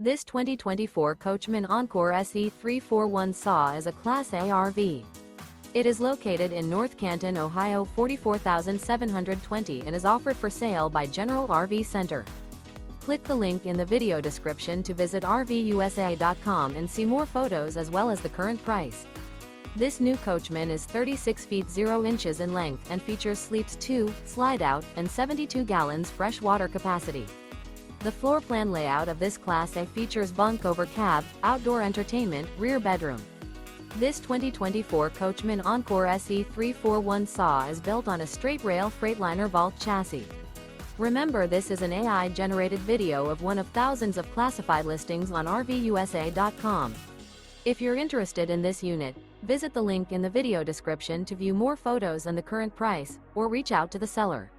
This 2024 Coachmen Encore SE 341 SAW is a Class A RV. It is located in North Canton, Ohio 44720 and is offered for sale by General RV Center. Click the link in the video description to visit RVUSA.com and see more photos as well as the current price. This new Coachmen is 36 feet 0 inches in length and features sleeps 2, slide-out, and 72 gallons fresh water capacity. The floor plan layout of this Class A features bunk over cab, outdoor entertainment, rear bedroom. This 2024 Coachmen Encore SE 341 SAW is built on a Straight Rail Freightliner Vault chassis. Remember, this is an AI-generated video of one of thousands of classified listings on RVUSA.com. If you're interested in this unit, visit the link in the video description to view more photos and the current price, or reach out to the seller.